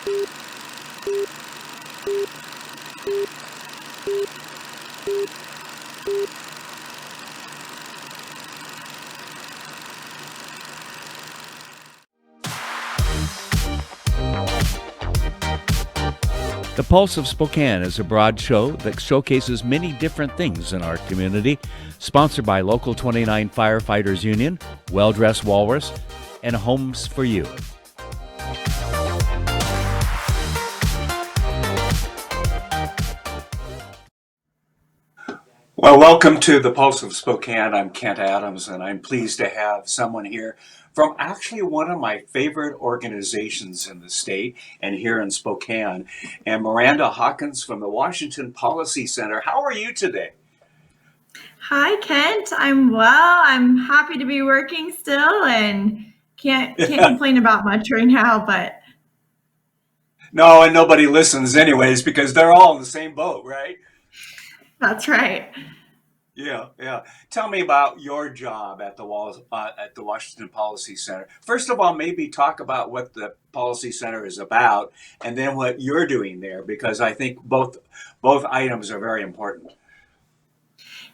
The Pulse of Spokane is a broad show that showcases many different things in our community, sponsored by Local 29 Firefighters Union, Well Dressed Walrus, and Homes for You. Well, welcome to the Pulse of Spokane. I'm Kent Adams, and I'm pleased to have someone here from actually one of my favorite organizations in the state and here in Spokane, and Miranda Hawkins from the Washington Policy Center. How are you today? Hi, Kent. I'm well. I'm happy to be working still and can't complain about much right now, but No, and nobody listens anyways because they're all in the same boat, right? that's right. Yeah. Tell me about your job at the Washington Policy Center. First of all, maybe talk about what the Policy Center is about, and then what you're doing there, because I think both items are very important.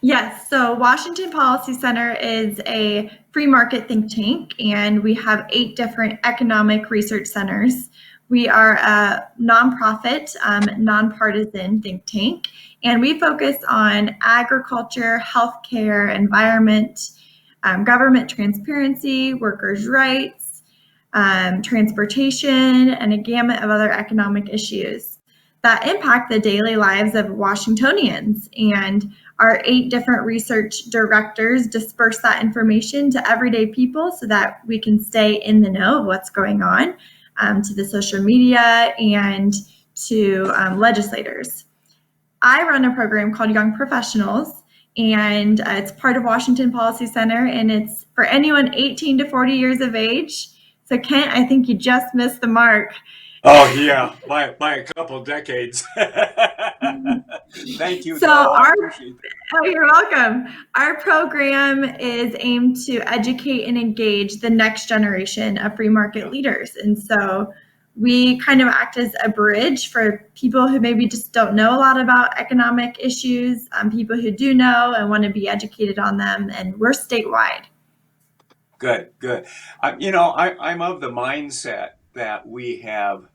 Yes, so Washington Policy Center is a free market think tank, and we have 8 different economic research centers. We are a nonprofit, nonpartisan think tank, and we focus on agriculture, healthcare, environment, government transparency, workers' rights, transportation, and a gamut of other economic issues that impact the daily lives of Washingtonians. And our 8 different research directors disperse that information to everyday people so that we can stay in the know of what's going on, to the social media and to legislators. I run a program called Young Professionals, and it's part of Washington Policy Center, and it's for anyone 18 to 40 years of age. So Kent, I think you just missed the mark. Oh yeah, by a couple of decades. Thank you. So I appreciate that. Oh, you're welcome. Our program is aimed to educate and engage the next generation of free market leaders. And so we kind of act as a bridge for people who maybe just don't know a lot about economic issues, people who do know and want to be educated on them, and we're statewide. Good. I'm of the mindset that we have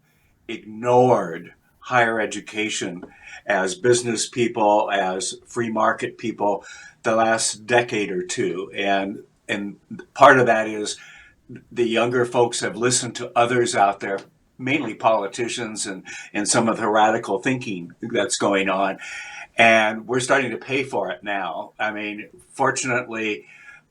ignored higher education as business people, as free market people, the last decade or two, and part of that is the younger folks have listened to others out there, mainly politicians and some of the radical thinking that's going on, and we're starting to pay for it now. I mean, fortunately,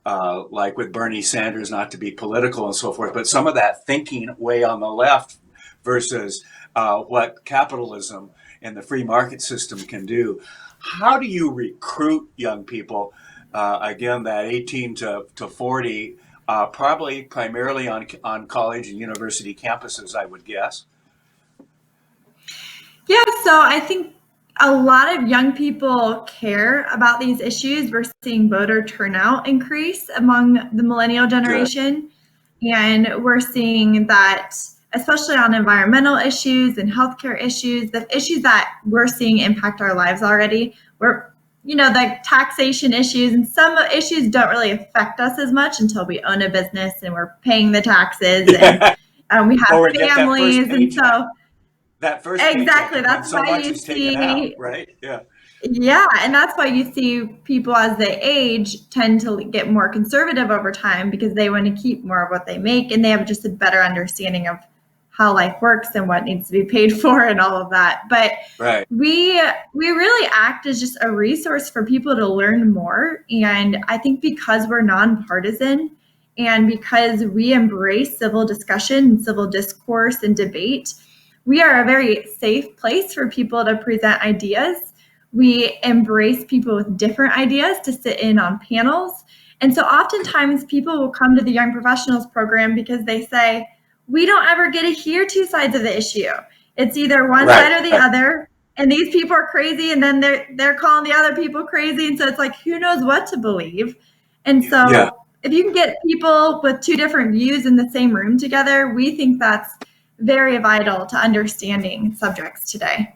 like with Bernie Sanders, not to be political and so forth, but some of that thinking way on the left versus what capitalism and the free market system can do. How do you recruit young people, again, that 18 to 40, probably primarily on college and university campuses, I would guess? Yeah, so I think a lot of young people care about these issues. We're seeing voter turnout increase among the millennial generation. Good. And we're seeing that, especially on environmental issues and healthcare issues, the issues that we're seeing impact our lives already. The taxation issues and some issues don't really affect us as much until we own a business and we're paying the taxes and we have families. And so that first exactly, that's so why much you is taken out, right? Yeah, and that's why you see people as they age tend to get more conservative over time because they want to keep more of what they make and they have just a better understanding of how life works and what needs to be paid for and all of that. But right. we really act as just a resource for people to learn more. And I think because we're nonpartisan and because we embrace civil discussion and civil discourse and debate, we are a very safe place for people to present ideas. We embrace people with different ideas to sit in on panels. And so oftentimes people will come to the Young Professionals program because they say, we don't ever get to hear 2 sides of the issue. It's either one side or the other. And these people are crazy and then they're calling the other people crazy. And so it's like, who knows what to believe? And so if you can get people with 2 different views in the same room together, we think that's very vital to understanding subjects today.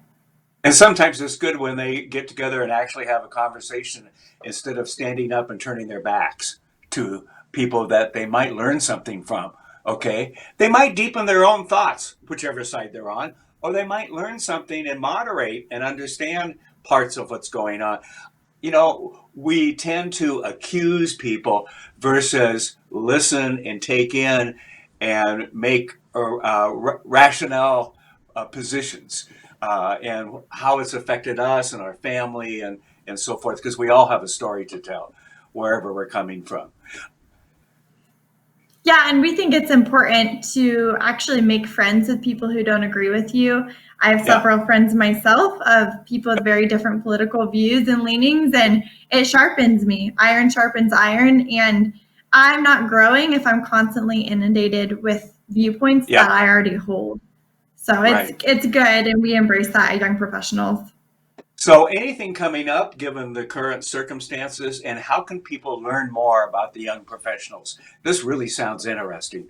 And sometimes it's good when they get together and actually have a conversation instead of standing up and turning their backs to people that they might learn something from. Okay? They might deepen their own thoughts, whichever side they're on, or they might learn something and moderate and understand parts of what's going on. We tend to accuse people versus listen and take in and make rational positions and how it's affected us and our family and so forth, because we all have a story to tell wherever we're coming from. Yeah, and we think it's important to actually make friends with people who don't agree with you. I have Yeah. several friends myself of people with very different political views and leanings, and it sharpens me. Iron sharpens iron, and I'm not growing if I'm constantly inundated with viewpoints Yeah. that I already hold. So Right. it's good, and we embrace that as young professionals. So, anything coming up given the current circumstances, and how can people learn more about the young professionals? This really sounds interesting.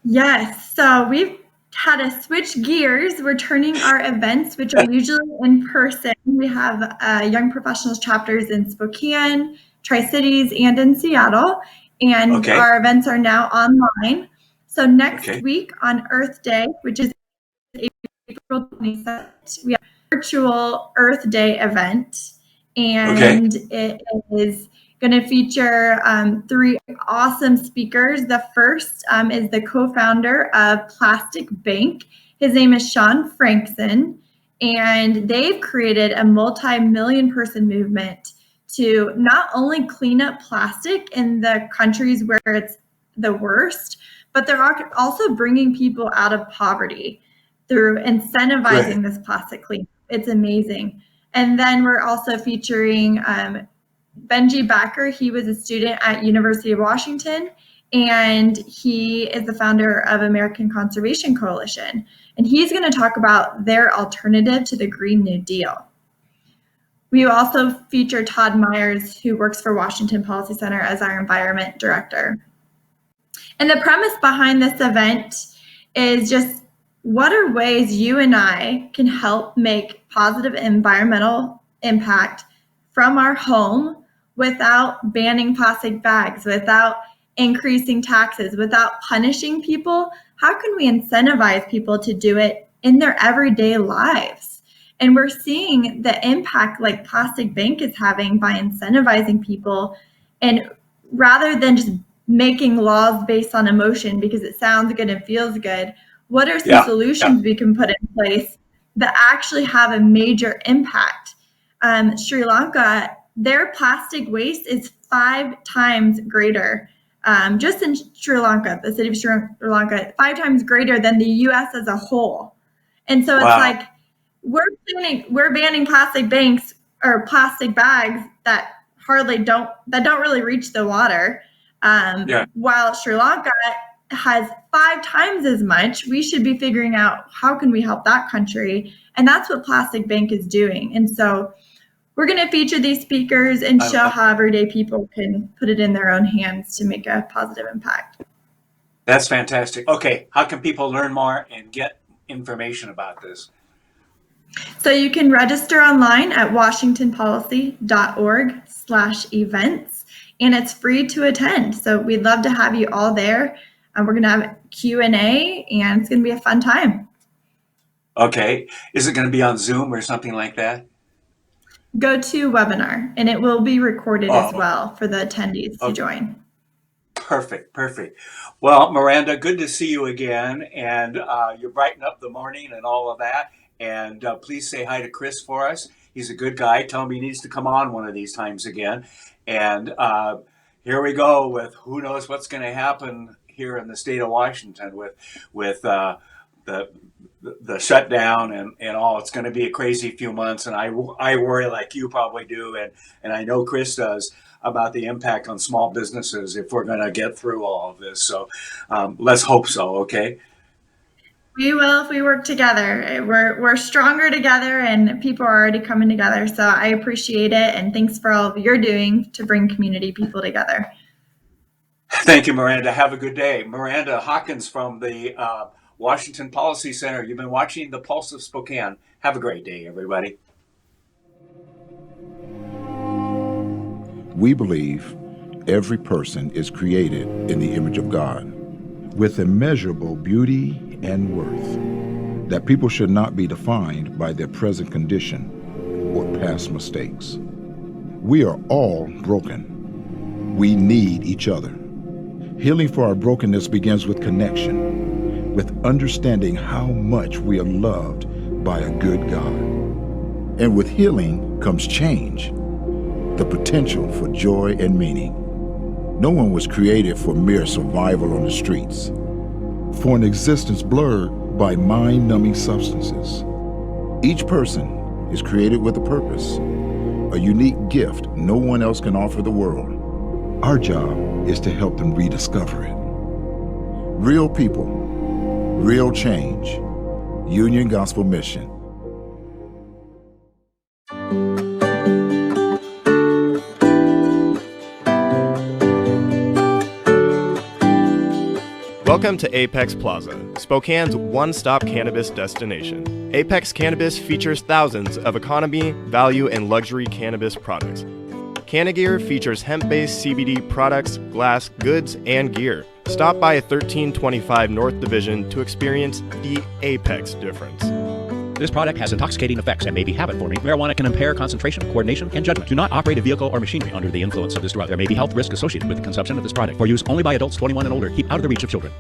Yes. So we've had to switch gears. We're turning our events, which are usually in person. We have young professionals chapters in Spokane, Tri-Cities, and in Seattle. And Okay. our events are now online. So next Okay. week on Earth Day, which is April 27th, we have a virtual Earth Day event. Okay. And it is going to feature three awesome speakers. The first is the co-founder of Plastic Bank. His name is Sean Frankson, and they've created a multi-million person movement to not only clean up plastic in the countries where it's the worst, but they're also bringing people out of poverty through incentivizing Great. this plastic cleanup. It's amazing. And then we're also featuring Benji Backer. He was a student at University of Washington, and he is the founder of American Conservation Coalition. And he's going to talk about their alternative to the Green New Deal. We also feature Todd Myers, who works for Washington Policy Center as our environment director. And the premise behind this event is just what are ways you and I can help make positive environmental impact from our home without banning plastic bags, without increasing taxes, without punishing people? How can we incentivize people to do it in their everyday lives? And we're seeing the impact like Plastic Bank is having by incentivizing people, and rather than just making laws based on emotion because it sounds good and feels good, what are some Yeah. Yeah. solutions we can put in place that actually have a major impact? Sri Lanka, their plastic waste is 5 times greater. Just in Sri Lanka, the city of Sri Lanka, 5 times greater than the US as a whole. And so it's Wow. like we're banning plastic banks or plastic bags that don't really reach the water. Yeah. While Sri Lanka has 5 times as much, we should be figuring out how can we help that country, and that's what Plastic Bank is doing. And so we're going to feature these speakers and show how everyday people can put it in their own hands to make a positive impact. That's fantastic. Okay, how can people learn more and get information about this? So you can register online at washingtonpolicy.org/events, and it's free to attend. So we'd love to have you all there. We're going to have Q&A, and it's going to be a fun time. Okay, is it going to be on Zoom or something like that? Go to webinar, and it will be recorded as Oh, well for the attendees to join. perfect, perfect. Well, Miranda, good to see you again, and you brighten up the morning and all of that. And please say hi to Chris for us. He's a good guy. Tell him he needs to come on one of these times again. And here we go with who knows what's going to happen here in the state of Washington with the shutdown and all. It's going to be a crazy few months, and I worry like you probably do, and I know Chris does, about the impact on small businesses if we're going to get through all of this. So let's hope so. Okay. We will if we work together. We're stronger together, and people are already coming together. So I appreciate it, and thanks for all of you're doing to bring community people together. Thank you, Miranda. Have a good day. Miranda Hawkins from the Washington Policy Center. You've been watching The Pulse of Spokane. Have a great day, everybody. We believe every person is created in the image of God with immeasurable beauty and worth, that people should not be defined by their present condition or past mistakes. We are all broken. We need each other. Healing for our brokenness begins with connection, with understanding how much we are loved by a good God. And with healing comes change, the potential for joy and meaning. No one was created for mere survival on the streets, for an existence blurred by mind-numbing substances. Each person is created with a purpose, a unique gift no one else can offer the world. Our job is to help them rediscover it. Real people, real change. Union Gospel Mission. Welcome to Apex Plaza, Spokane's one-stop cannabis destination. Apex Cannabis features thousands of economy, value, and luxury cannabis products. Cannagear features hemp-based CBD products, glass, goods, and gear. Stop by 1325 North Division to experience the Apex difference. This product has intoxicating effects and may be habit-forming. Marijuana can impair concentration, coordination, and judgment. Do not operate a vehicle or machinery under the influence of this drug. There may be health risk associated with the consumption of this product. For use only by adults 21 and older. Keep out of the reach of children.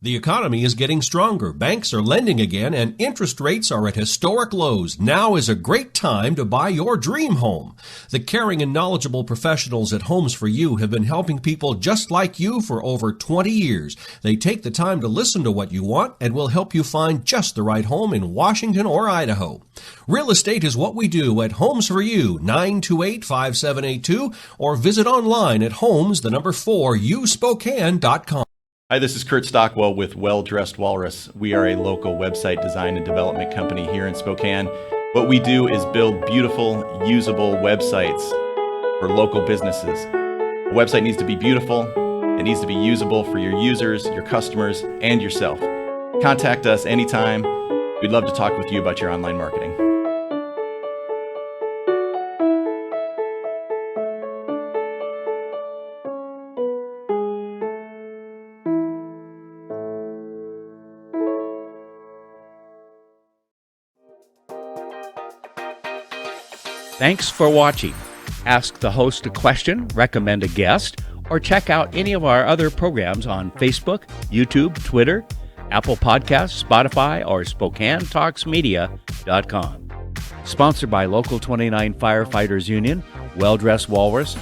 The economy is getting stronger. Banks are lending again, and interest rates are at historic lows. Now is a great time to buy your dream home. The caring and knowledgeable professionals at Homes for You have been helping people just like you for over 20 years. They take the time to listen to what you want and will help you find just the right home in Washington or Idaho. Real estate is what we do at Homes for You, 928-5782, or visit online at homes4uspokane.com. Hi, this is Kurt Stockwell with Well Dressed Walrus. We are a local website design and development company here in Spokane. What we do is build beautiful, usable websites for local businesses. A website needs to be beautiful, it needs to be usable for your users, your customers, and yourself. Contact us anytime. We'd love to talk with you about your online marketing. Thanks for watching. Ask the host a question, recommend a guest, or check out any of our other programs on Facebook, YouTube, Twitter, Apple Podcasts, Spotify, or SpokaneTalksMedia.com. Sponsored by Local 29 Firefighters Union, Well Dressed Walrus,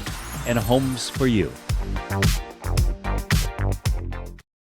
and Homes for You.